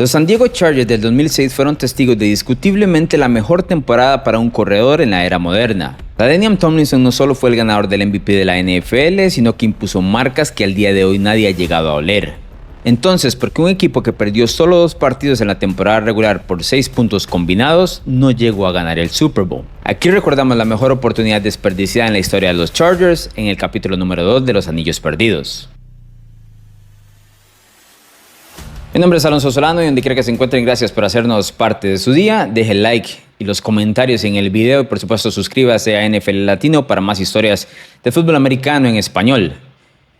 Los San Diego Chargers del 2006 fueron testigos de discutiblemente la mejor temporada para un corredor en la era moderna. LaDainian Tomlinson no solo fue el ganador del MVP de la NFL, sino que impuso marcas que al día de hoy nadie ha llegado a oler. Entonces, ¿por qué un equipo que perdió solo 2 partidos en la temporada regular por 6 puntos combinados no llegó a ganar el Super Bowl? Aquí recordamos la mejor oportunidad desperdiciada en la historia de los Chargers en el capítulo número 2 de Los Anillos Perdidos. Mi nombre es Alonso Solano y donde quiera que se encuentren, gracias por hacernos parte de su día. Deje el like y los comentarios en el video y por supuesto suscríbase a NFL Latino para más historias de fútbol americano en español.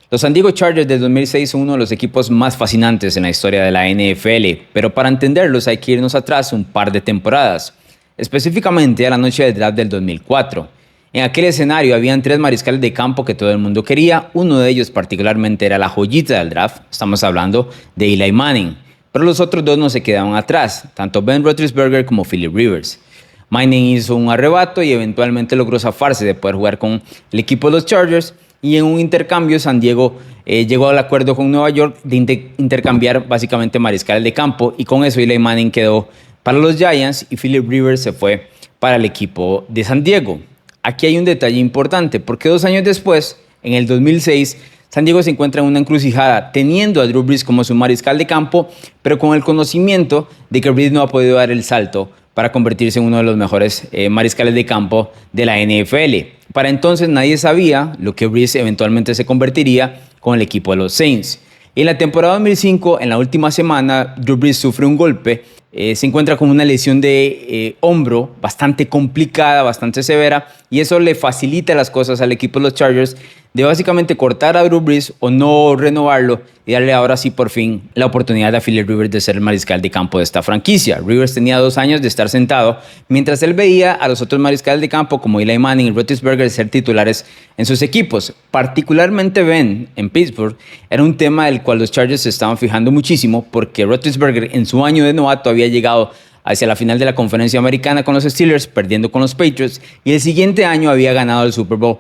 Los San Diego Chargers del 2006 son uno de los equipos más fascinantes en la historia de la NFL, pero para entenderlos hay que irnos atrás un par de temporadas, específicamente a la noche del draft del 2004. En aquel escenario habían 3 mariscales de campo que todo el mundo quería, uno de ellos particularmente era la joyita del draft, estamos hablando de Eli Manning, pero los otros 2 no se quedaban atrás, tanto Ben Roethlisberger como Philip Rivers. Manning hizo un arrebato y eventualmente logró zafarse de poder jugar con el equipo de los Chargers, y en un intercambio San Diego llegó al acuerdo con Nueva York de intercambiar básicamente mariscales de campo, y con eso Eli Manning quedó para los Giants y Philip Rivers se fue para el equipo de San Diego. Aquí hay un detalle importante, porque 2 años después, en el 2006, San Diego se encuentra en una encrucijada, teniendo a Drew Brees como su mariscal de campo, pero con el conocimiento de que Brees no ha podido dar el salto para convertirse en uno de los mejores mariscales de campo de la NFL. Para entonces nadie sabía lo que Brees eventualmente se convertiría con el equipo de los Saints. En la temporada 2005, en la última semana, Drew Brees sufre un golpe, se encuentra con una lesión de hombro bastante complicada, bastante severa, y eso le facilita las cosas al equipo de los Chargers de básicamente cortar a Drew Brees o no renovarlo y darle ahora sí por fin la oportunidad a Philip Rivers de ser el mariscal de campo de esta franquicia. Rivers tenía 2 años de estar sentado mientras él veía a los otros mariscales de campo como Eli Manning y Roethlisberger ser titulares en sus equipos. Particularmente Ben en Pittsburgh era un tema del cual los Chargers se estaban fijando muchísimo, porque Roethlisberger en su año de novato había llegado hacia la final de la conferencia americana con los Steelers, perdiendo con los Patriots, y el siguiente año había ganado el Super Bowl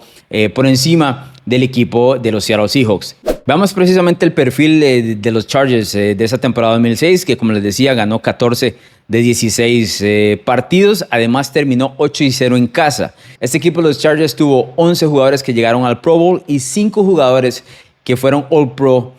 por encima del equipo de los Seattle Seahawks. Veamos precisamente el perfil de los Chargers de esa temporada 2006, que como les decía ganó 14 de 16 partidos, además terminó 8-0 en casa. Este equipo de los Chargers tuvo 11 jugadores que llegaron al Pro Bowl y 5 jugadores que fueron All Pro,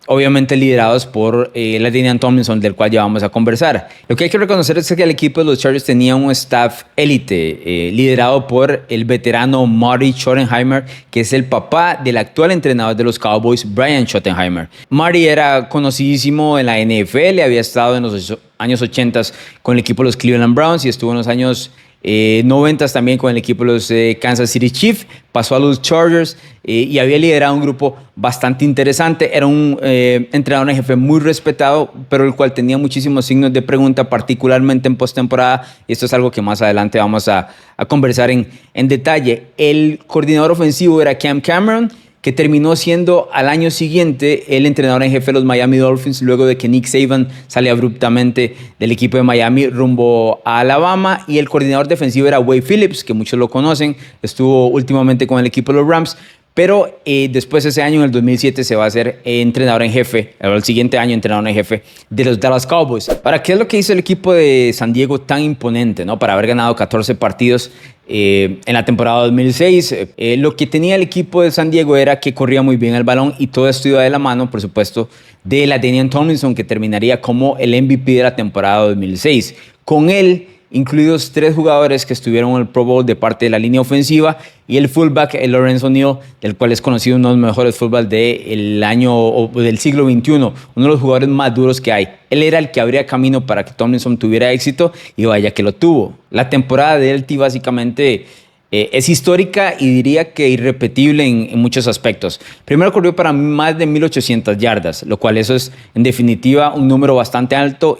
obviamente liderados por LaDainian Tomlinson, del cual ya vamos a conversar. Lo que hay que reconocer es que el equipo de los Chargers tenía un staff élite, liderado por el veterano Marty Schottenheimer, que es el papá del actual entrenador de los Cowboys, Brian Schottenheimer. Marty era conocidísimo en la NFL, había estado en los años 80 con el equipo de los Cleveland Browns y estuvo en los años 90 también con el equipo de los Kansas City Chiefs, pasó a los Chargers y había liderado un grupo bastante interesante. Era un entrenador en jefe muy respetado, pero el cual tenía muchísimos signos de pregunta, particularmente en postemporada, y esto es algo que más adelante vamos a conversar en detalle. El coordinador ofensivo era Cam Cameron, que terminó siendo al año siguiente el entrenador en jefe de los Miami Dolphins, luego de que Nick Saban sale abruptamente del equipo de Miami rumbo a Alabama, y el coordinador defensivo era Wade Phillips, que muchos lo conocen, estuvo últimamente con el equipo de los Rams, pero después ese año, en el 2007, se va a ser entrenador en jefe, el siguiente año entrenador en jefe de los Dallas Cowboys. ¿Para qué es lo que hizo el equipo de San Diego tan imponente, ¿no? Para haber ganado 14 partidos en la temporada 2006. Lo que tenía el equipo de San Diego era que corría muy bien el balón, y todo esto iba de la mano, por supuesto, de LaDainian Tomlinson, que terminaría como el MVP de la temporada 2006. Con él, incluidos 3 jugadores que estuvieron en el Pro Bowl de parte de la línea ofensiva, y el fullback, el Lawrence O'Neal, del cual es conocido uno de los mejores fullbacks del año o del siglo XXI, uno de los jugadores más duros que hay. Él era el que abría camino para que Tomlinson tuviera éxito, y vaya que lo tuvo. La temporada de él básicamente es histórica y diría que irrepetible en muchos aspectos. Primero, corrió para más de 1,800 yardas, lo cual eso es en definitiva un número bastante alto,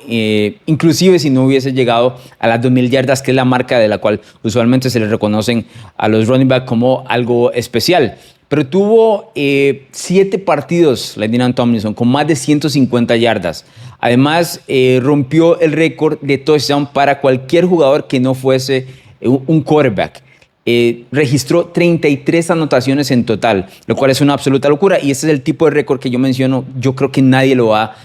inclusive si no hubiese llegado a las 2,000 yardas, que es la marca de la cual usualmente se le reconocen a los running back como algo especial. Pero tuvo 7 partidos, LaDainian Tomlinson, con más de 150 yardas. Además, rompió el récord de touchdown para cualquier jugador que no fuese un quarterback. Registró 33 anotaciones en total, lo cual es una absoluta locura, y ese es el tipo de récord que yo menciono. Yo creo que nadie lo va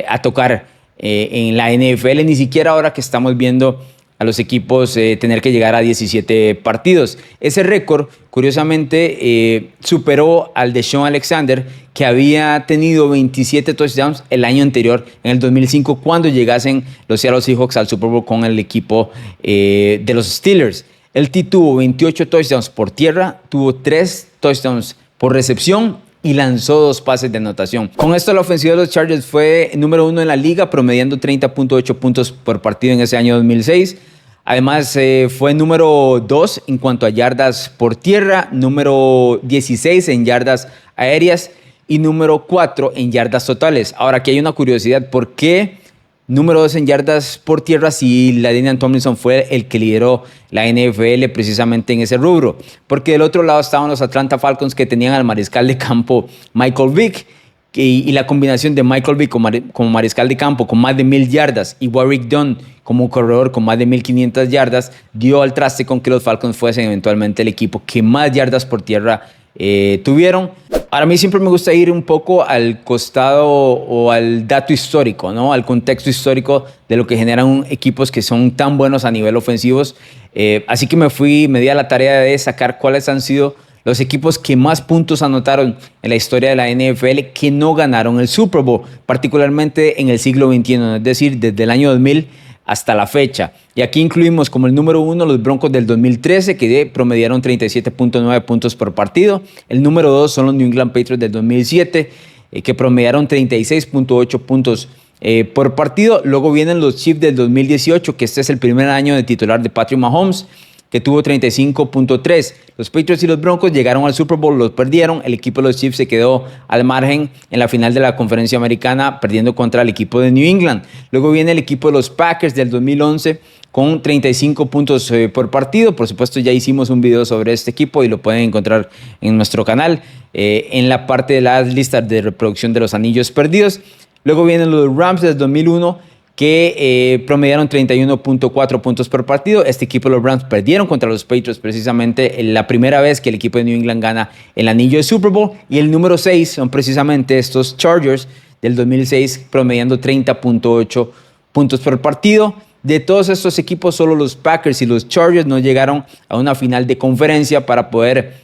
a tocar en la NFL, ni siquiera ahora que estamos viendo a los equipos tener que llegar a 17 partidos. Ese récord, curiosamente, superó al de Sean Alexander, que había tenido 27 touchdowns el año anterior, en el 2005, cuando llegasen los Seattle Seahawks al Super Bowl con el equipo de los Steelers. Él tuvo 28 touchdowns por tierra, tuvo 3 touchdowns por recepción y lanzó 2 pases de anotación. Con esto, la ofensiva de los Chargers fue número 1 en la liga, promediando 30.8 puntos por partido en ese año 2006. Además, fue número 2 en cuanto a yardas por tierra, número 16 en yardas aéreas y número 4 en yardas totales. Ahora, aquí hay una curiosidad. ¿Por qué número 2 en yardas por tierra si LaDainian Tomlinson fue el que lideró la NFL precisamente en ese rubro? Porque del otro lado estaban los Atlanta Falcons, que tenían al mariscal de campo Michael Vick, y la combinación de Michael Vick como mariscal de campo con más de 1,000 yardas y Warrick Dunn como corredor con más de 1,500 yardas dio al traste con que los Falcons fuesen eventualmente el equipo que más yardas por tierra tuvieron. Ahora, a mí siempre me gusta ir un poco al costado o al dato histórico, ¿no? Al contexto histórico de lo que generan equipos que son tan buenos a nivel ofensivos. Así que me di a la tarea de sacar cuáles han sido los equipos que más puntos anotaron en la historia de la NFL que no ganaron el Super Bowl, particularmente en el siglo XXI, es decir, desde el año 2000 hasta la fecha. Y aquí incluimos como el número 1 los Broncos del 2013, que promediaron 37.9 puntos por partido. El número 2 son los New England Patriots del 2007, que promediaron 36.8 puntos por partido. Luego vienen los Chiefs del 2018, que este es el primer año de titular de Patrick Mahomes, que tuvo 35.3. Los Patriots y los Broncos llegaron al Super Bowl, los perdieron. El equipo de los Chiefs se quedó al margen en la final de la Conferencia Americana, perdiendo contra el equipo de New England. Luego viene el equipo de los Packers del 2011 con 35 puntos por partido. Por supuesto, ya hicimos un video sobre este equipo y lo pueden encontrar en nuestro canal, en la parte de las listas de reproducción de los anillos perdidos. Luego vienen los Rams del 2001, que promediaron 31.4 puntos por partido. Este equipo, los Rams, perdieron contra los Patriots precisamente la primera vez que el equipo de New England gana el anillo de Super Bowl. Y el número 6 son precisamente estos Chargers del 2006, promediando 30.8 puntos por partido. De todos estos equipos, solo los Packers y los Chargers no llegaron a una final de conferencia para poder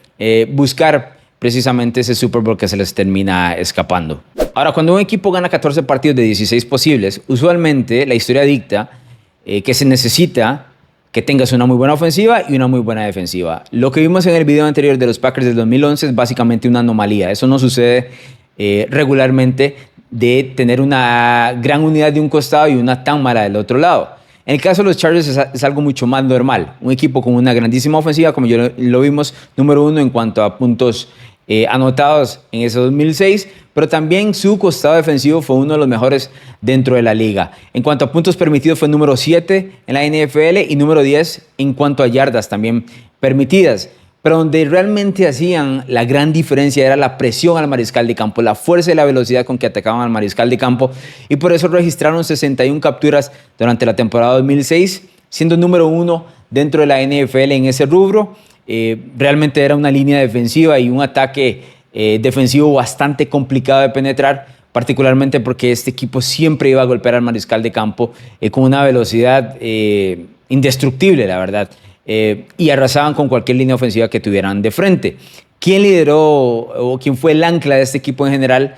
buscar precisamente ese Super Bowl que se les termina escapando. Ahora, cuando un equipo gana 14 partidos de 16 posibles, usualmente la historia dicta que se necesita que tengas una muy buena ofensiva y una muy buena defensiva. Lo que vimos en el video anterior de los Packers del 2011 es básicamente una anomalía. Eso no sucede regularmente, de tener una gran unidad de un costado y una tan mala del otro lado. En el caso de los Chargers es algo mucho más normal. Un equipo con una grandísima ofensiva, como ya lo vimos, número 1 en cuanto a puntos anotados en ese 2006, pero también su costado defensivo fue uno de los mejores dentro de la liga. En cuanto a puntos permitidos, fue número 7 en la NFL y número 10 en cuanto a yardas también permitidas. Pero donde realmente hacían la gran diferencia era la presión al mariscal de campo, la fuerza y la velocidad con que atacaban al mariscal de campo, y por eso registraron 61 capturas durante la temporada 2006, siendo número 1 dentro de la NFL en ese rubro. Realmente era una línea defensiva y un ataque defensivo bastante complicado de penetrar, particularmente porque este equipo siempre iba a golpear al mariscal de campo con una velocidad indestructible, la verdad. Y arrasaban con cualquier línea ofensiva que tuvieran de frente. ¿Quién lideró o quién fue el ancla de este equipo en general?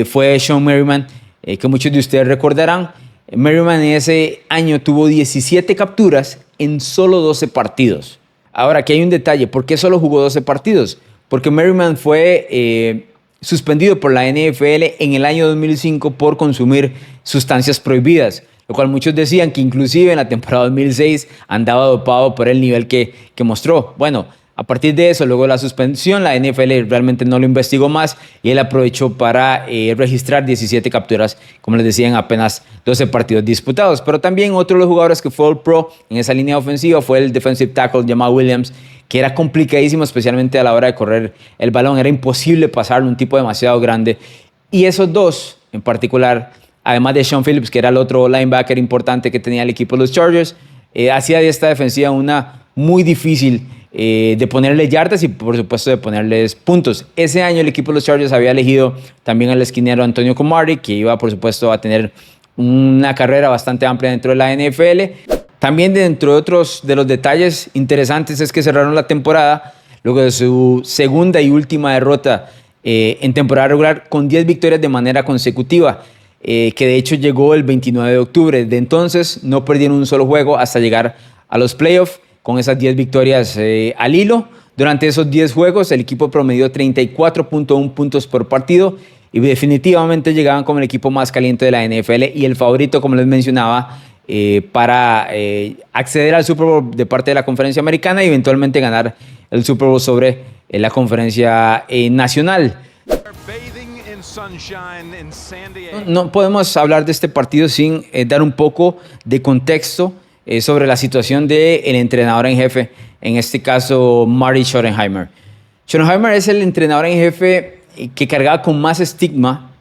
Fue Shawne Merriman, que muchos de ustedes recordarán. Merriman en ese año tuvo 17 capturas en solo 12 partidos. Ahora, aquí hay un detalle. ¿Por qué solo jugó 12 partidos? Porque Merriman fue suspendido por la NFL en el año 2005 por consumir sustancias prohibidas, lo cual muchos decían que inclusive en la temporada 2006 andaba dopado por el nivel que mostró. Bueno, a partir de eso, luego de la suspensión, la NFL realmente no lo investigó más y él aprovechó para registrar 17 capturas, como les decía, en apenas 12 partidos disputados. Pero también otro de los jugadores que fue All-Pro en esa línea ofensiva fue el defensive tackle Jamal Williams, que era complicadísimo, especialmente a la hora de correr el balón. Era imposible pasarlo, un tipo demasiado grande. Y esos dos en particular, además de Sean Phillips, que era el otro linebacker importante que tenía el equipo de los Chargers, hacía de esta defensiva una muy difícil de ponerle yardas y por supuesto de ponerles puntos. Ese año el equipo de los Chargers había elegido también al esquinero Antonio Cromartie, que iba por supuesto a tener una carrera bastante amplia dentro de la NFL. También dentro de otros de los detalles interesantes es que cerraron la temporada luego de su segunda y última derrota en temporada regular con 10 victorias de manera consecutiva, que de hecho llegó el 29 de octubre. De entonces no perdieron un solo juego hasta llegar a los playoffs con esas 10 victorias al hilo. Durante esos 10 juegos el equipo promedió 34.1 puntos por partido y definitivamente llegaban como el equipo más caliente de la NFL y el favorito, como les mencionaba, para acceder al Super Bowl de parte de la Conferencia Americana y eventualmente ganar el Super Bowl sobre la Conferencia Nacional. No podemos hablar de este partido sin dar un poco de contexto sobre la situación del entrenador en jefe, en este caso Marty Schottenheimer. Schottenheimer es el entrenador en jefe que cargaba con más estigma,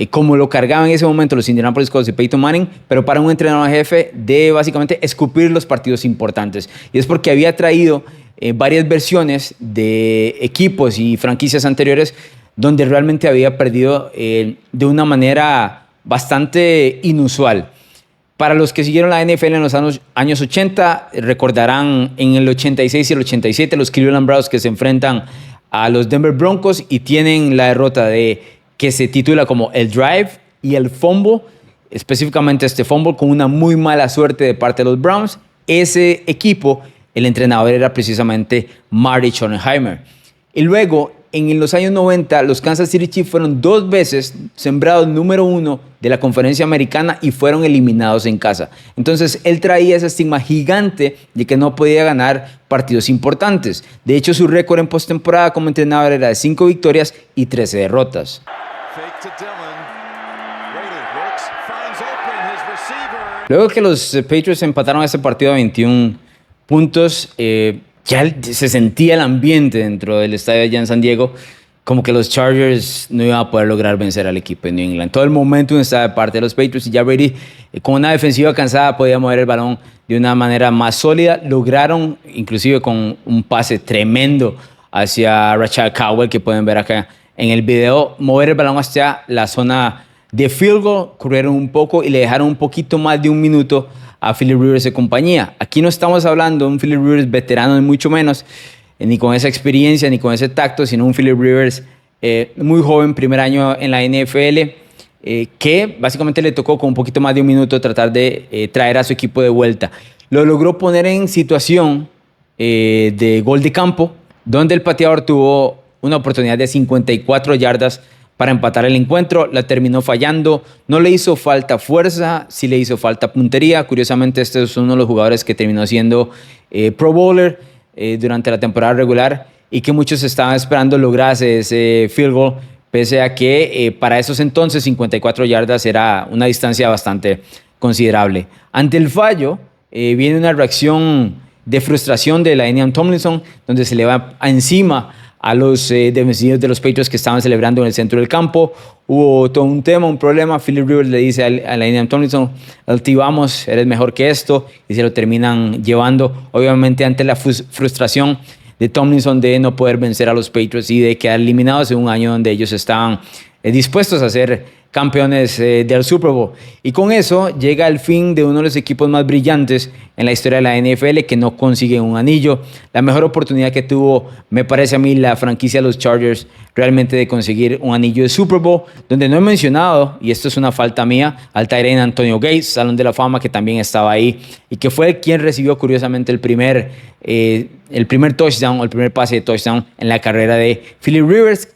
como lo cargaban en ese momento los Indianapolis Colts y Peyton Manning, pero para un entrenador en jefe de básicamente escupir los partidos importantes. Y es porque había traído varias versiones de equipos y franquicias anteriores donde realmente había perdido de una manera bastante inusual. Para los que siguieron la NFL en los años 80, recordarán en el 86 y el 87 los Cleveland Browns que se enfrentan a los Denver Broncos y tienen la derrota que se titula como el drive y el fumble, específicamente este fumble con una muy mala suerte de parte de los Browns. Ese equipo, el entrenador era precisamente Marty Schottenheimer. Y luego, en los años 90, los Kansas City Chiefs fueron 2 veces sembrados número 1 de la Conferencia Americana y fueron eliminados en casa. Entonces, él traía ese estigma gigante de que no podía ganar partidos importantes. De hecho, su récord en postemporada como entrenador era de 5 victorias y 13 derrotas. Luego que los Patriots empataron ese partido a 21 puntos, ya se sentía el ambiente dentro del estadio allá en San Diego, como que los Chargers no iban a poder lograr vencer al equipo de New England. Todo el momentum estaba de parte de los Patriots y ya Brady, con una defensiva cansada, podía mover el balón de una manera más sólida. Lograron, inclusive con un pase tremendo hacia Rashad Cowell, que pueden ver acá en el video, mover el balón hacia la zona de field goal, corrieron un poco y le dejaron un poquito más de un minuto a Philip Rivers y compañía. Aquí no estamos hablando de un Philip Rivers veterano, ni mucho menos, ni con esa experiencia, ni con ese tacto, sino un Philip Rivers muy joven, primer año en la NFL, que básicamente le tocó con un poquito más de un minuto tratar de traer a su equipo de vuelta. Lo logró poner en situación de gol de campo, donde el pateador tuvo una oportunidad de 54 yardas para empatar el encuentro. La terminó fallando. No le hizo falta fuerza, sí le hizo falta puntería. Curiosamente, este es uno de los jugadores que terminó siendo Pro Bowler durante la temporada regular y que muchos estaban esperando lograse ese field goal, pese a que para esos entonces 54 yardas era una distancia bastante considerable. Ante el fallo, viene una reacción de frustración de la La'Damian Tomlinson, donde se le va encima a los defensivos de los Patriots que estaban celebrando en el centro del campo. Hubo todo un tema, un problema. Philip Rivers le dice a La'Damian Tomlinson, vamos, eres mejor que esto, y se lo terminan llevando, obviamente ante la frustración de Tomlinson de no poder vencer a los Patriots y de quedar eliminados en un año donde ellos estaban dispuestos a ser campeones del Super Bowl. Y con eso llega el fin de uno de los equipos más brillantes en la historia de la NFL que no consigue un anillo. La mejor oportunidad que tuvo, me parece a mí, la franquicia de los Chargers realmente de conseguir un anillo de Super Bowl, donde no he mencionado, y esto es una falta mía, al tight end Antonio Gates, Salón de la Fama, que también estaba ahí y que fue quien recibió curiosamente el primer touchdown, o el primer pase de touchdown en la carrera de Philip Rivers.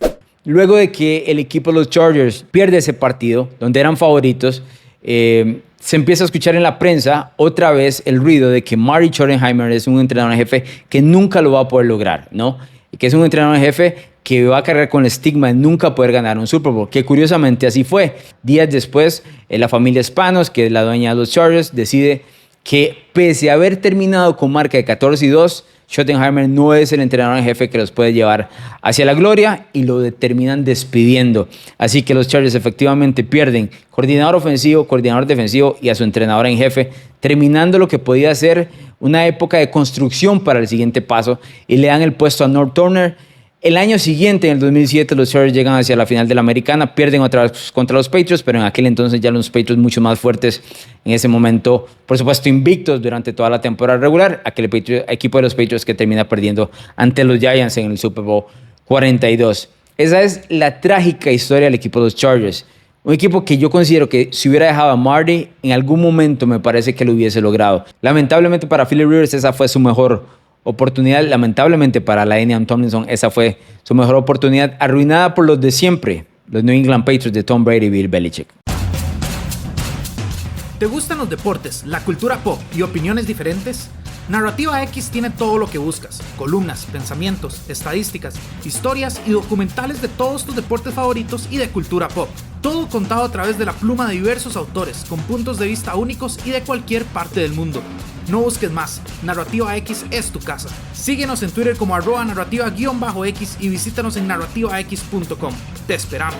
Luego de que el equipo de los Chargers pierde ese partido, donde eran favoritos, se empieza a escuchar en la prensa otra vez el ruido de que Marty Schottenheimer es un entrenador en jefe que nunca lo va a poder lograr, ¿no? Y que es un entrenador en jefe que va a cargar con el estigma de nunca poder ganar un Super Bowl, que curiosamente así fue. Días después, la familia Spanos, que es la dueña de los Chargers, decide que pese a haber terminado con marca de 14-2, Schottenheimer no es el entrenador en jefe que los puede llevar hacia la gloria y lo terminan despidiendo. Así que los Chargers efectivamente pierden coordinador ofensivo, coordinador defensivo y a su entrenador en jefe, terminando lo que podía ser una época de construcción para el siguiente paso y le dan el puesto a Norv Turner, El año siguiente, en el 2007, los Chargers llegan hacia la final de la Americana, pierden otra vez contra los Patriots, pero en aquel entonces ya los Patriots mucho más fuertes en ese momento, por supuesto invictos durante toda la temporada regular, aquel equipo de los Patriots que termina perdiendo ante los Giants en el Super Bowl 42. Esa es la trágica historia del equipo de los Chargers. Un equipo que yo considero que si hubiera dejado a Marty, en algún momento me parece que lo hubiese logrado. Lamentablemente para Philip Rivers esa fue su mejor oportunidad. Lamentablemente para la N.M. Tomlinson esa fue su mejor oportunidad, arruinada por los de siempre, los New England Patriots de Tom Brady y Bill Belichick. ¿Te gustan los deportes, la cultura pop y opiniones diferentes? Narrativa X tiene todo lo que buscas: columnas, pensamientos, estadísticas, historias y documentales de todos tus deportes favoritos y de cultura pop. Todo contado a través de la pluma de diversos autores, con puntos de vista únicos y de cualquier parte del mundo. No busques más, Narrativa X es tu casa. Síguenos en Twitter como @narrativa_x y visítanos en narrativax.com. Te esperamos.